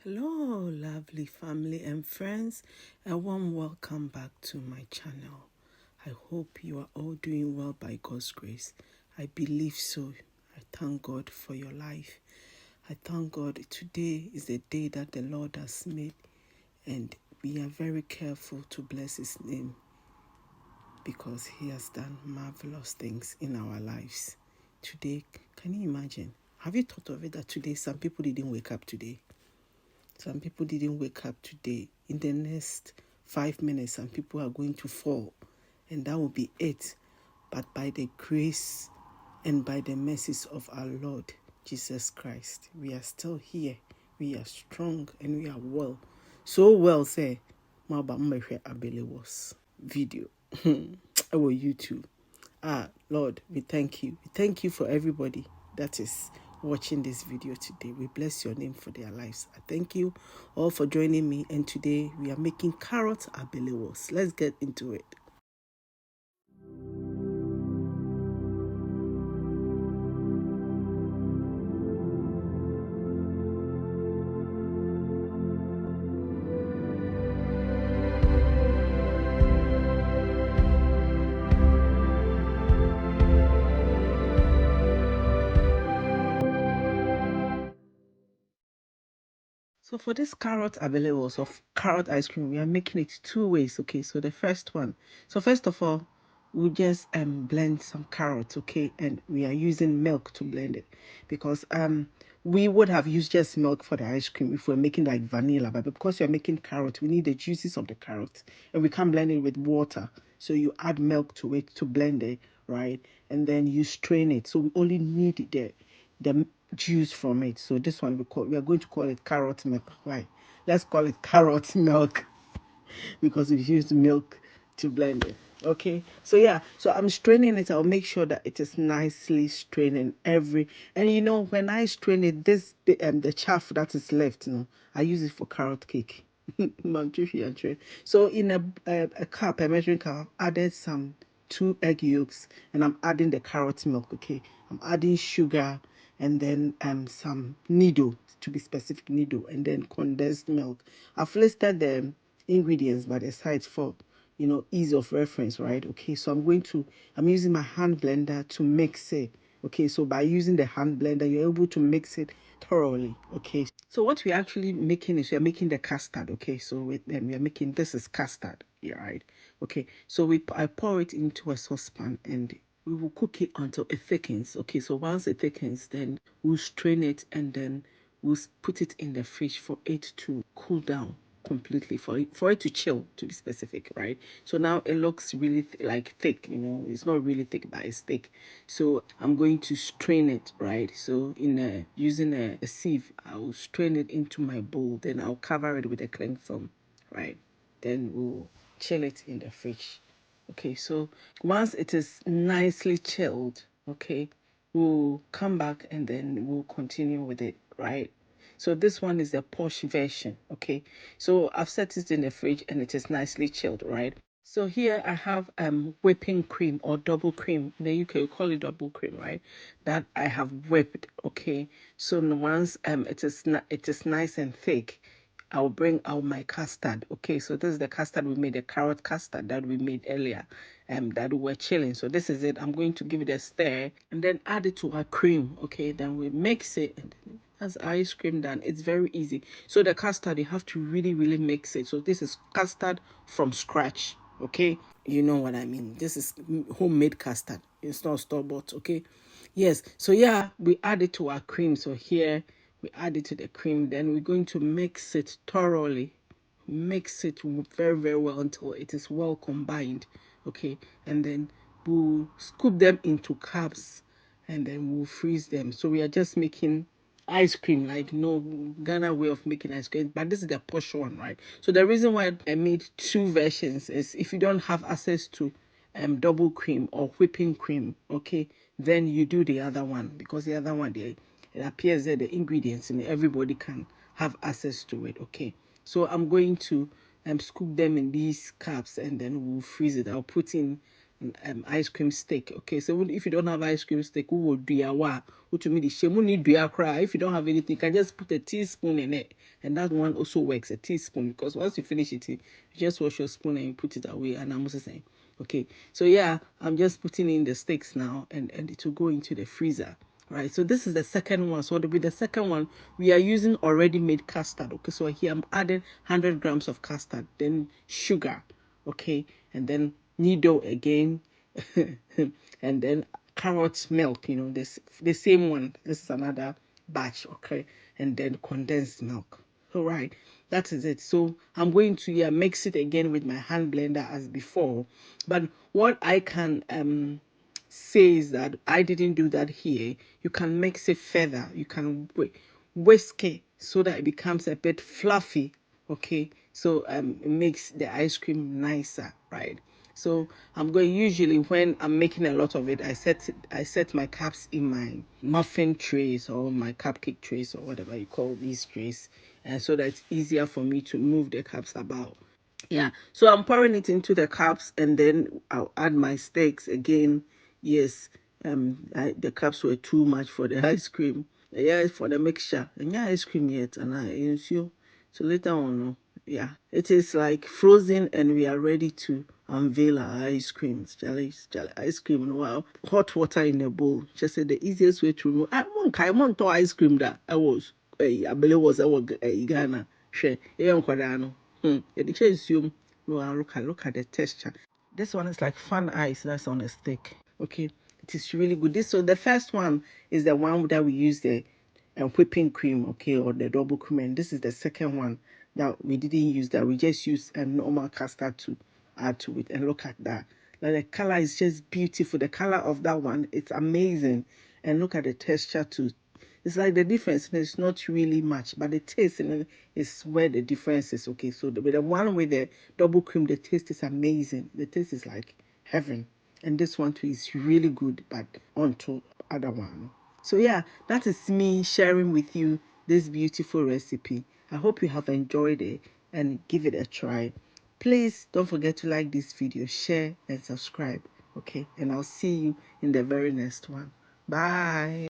Hello, lovely family and friends. A warm welcome back to my channel. I hope you are all doing well by God's grace. I believe so. I thank God for your life. I thank God today is the day that the Lord has made, and we are very careful to bless His name because He has done marvelous things in our lives. Today, can you imagine? Have you thought of it that today some people didn't wake up today? Some people didn't wake up today. In the next 5 minutes, some people are going to fall, and that will be it. But by the grace and by the mercies of our Lord Jesus Christ, we are still here. We are strong and we are well. So well, say, Abele was video. Our YouTube. Lord, we thank you. We thank you for everybody that is watching this video today. We bless your name for their lives. I thank you all for joining me, and today we are making carrot abele. Let's get into it. So for this carrot abele of carrot ice cream, we are making it two ways. Okay, so the first one. So first of all, we just blend some carrots, okay, and we are using milk to blend it because we would have used just milk for the ice cream if we're making like vanilla, but because you're making carrot, we need the juices of the carrot, and we can't blend it with water. So you add milk to it to blend it, right? And then you strain it. So we only need the juice from it. So this one we are going to call it carrot milk. Right? Let's call it carrot milk because we used milk to blend it. Okay, so yeah, so I'm straining it. I'll make sure that it is nicely strained in and you know, when I strain it, the chaff that is left, I use it for carrot cake. So in a cup, a measuring cup, I've added some 2 egg yolks, and I'm adding the carrot milk. Okay, I'm adding sugar, and then some Nido, to be specific, Nido, and then condensed milk. I've listed the ingredients by the side for ease of reference, right? Okay, so I'm using my hand blender to mix it. Okay, so by using the hand blender, you're able to mix it thoroughly. Okay, so what we're actually making is we're making the custard. Okay, so we're making, this is custard, yeah, right? Okay, so I pour it into a saucepan, and we will cook it until it thickens. Okay, so once it thickens, then we'll strain it, and then we'll put it in the fridge for it to cool down completely, for it to chill, to be specific, right? So now it looks really like thick, it's not really thick, but it's thick. So I'm going to strain it, right? So using a sieve, I'll strain it into my bowl, then I'll cover it with a cling film, right? Then we'll chill it in the fridge. Okay, so once it is nicely chilled, okay, we'll come back and then we'll continue with it, right? So this one is the posh version, okay? So I've set it in the fridge and it is nicely chilled, right? So here I have whipping cream, or double cream. In the UK we call it double cream, right? That I have whipped, okay? So once it is nice and thick, I'll bring out my custard. Okay, so this is the custard we made, the carrot custard that we made earlier, that we were chilling. So this is it. I'm going to give it a stir and then add it to our cream. Okay, then we mix it, and that's ice cream done. It's very easy. So the custard, you have to really, really mix it. So this is custard from scratch. Okay, you know what I mean. This is homemade custard. It's not store-bought. Okay, yes. So yeah, we add it to our cream. So here we add it to the cream, then we're going to mix it thoroughly, mix it very, very well until it is well combined. Okay, and then we'll scoop them into cups, and then we'll freeze them. So we are just making ice cream, like no Ghana way of making ice cream, but this is the posh one, right? So the reason why I made two versions is if you don't have access to double cream or whipping cream, okay, then you do the other one, because the other one, it appears that the ingredients and everybody can have access to it. Okay, so I'm going to scoop them in these cups, and then we'll freeze it. I'll put in ice cream stick. Okay, so if you don't have ice cream stick, who will do ya wa? Which mean the shemu need do ya cry. If you don't have anything, you can just put a teaspoon in it, and that one also works. A teaspoon, because once you finish it, you just wash your spoon and you put it away. And I'm also saying, okay, so yeah, I'm just putting in the sticks now, and it will go into the freezer. Right, so this is the second one. So with the second one, we are using already made custard. Okay, so here I'm adding 100 grams of custard, then sugar, okay, and then Nido again, and then carrot milk, this the same one. This is another batch, okay, and then condensed milk. All right, that is it. So I'm going to, yeah, mix it again with my hand blender as before. But what I can says that I didn't do that here. You can mix it further. You can whisk it so that it becomes a bit fluffy. Okay, so it makes the ice cream nicer, right? So I'm going, usually when I'm making a lot of it, I set my cups in my muffin trays or my cupcake trays or whatever you call these trays, and so that it's easier for me to move the cups about. Yeah, so I'm pouring it into the cups, and then I'll add my steaks again. Yes, the cups were too much for the ice cream. Yeah, for the mixture. And yeah, ice cream yet, and I ensure. So later on, yeah, it is like frozen, and we are ready to unveil our ice creams. Jelly ice cream. Wow, hot water in a bowl. Just say the easiest way to remove. I want to ice cream that I was. Abele was I was Ghana. Share. The assume, well, look at the texture. This one is like fun ice that's on a stick. Okay, it is really good. This, so the first one is the one that we use the whipping cream, okay, or the double cream, and this is the second one that we didn't use, that we just use a normal custard to add to it. And look at that. Like, the color is just beautiful. The color of that one, it's amazing. And look at the texture too. It's like the difference is not really much, but the taste is where the difference is. Okay, so with the one with the double cream, the taste is amazing. The taste is like heaven, and this one too is really good. But onto other one. So yeah, that is me sharing with you this beautiful recipe. I hope you have enjoyed it and give it a try. Please don't forget to like this video, share and subscribe. Okay, and I'll see you in the very next one. Bye.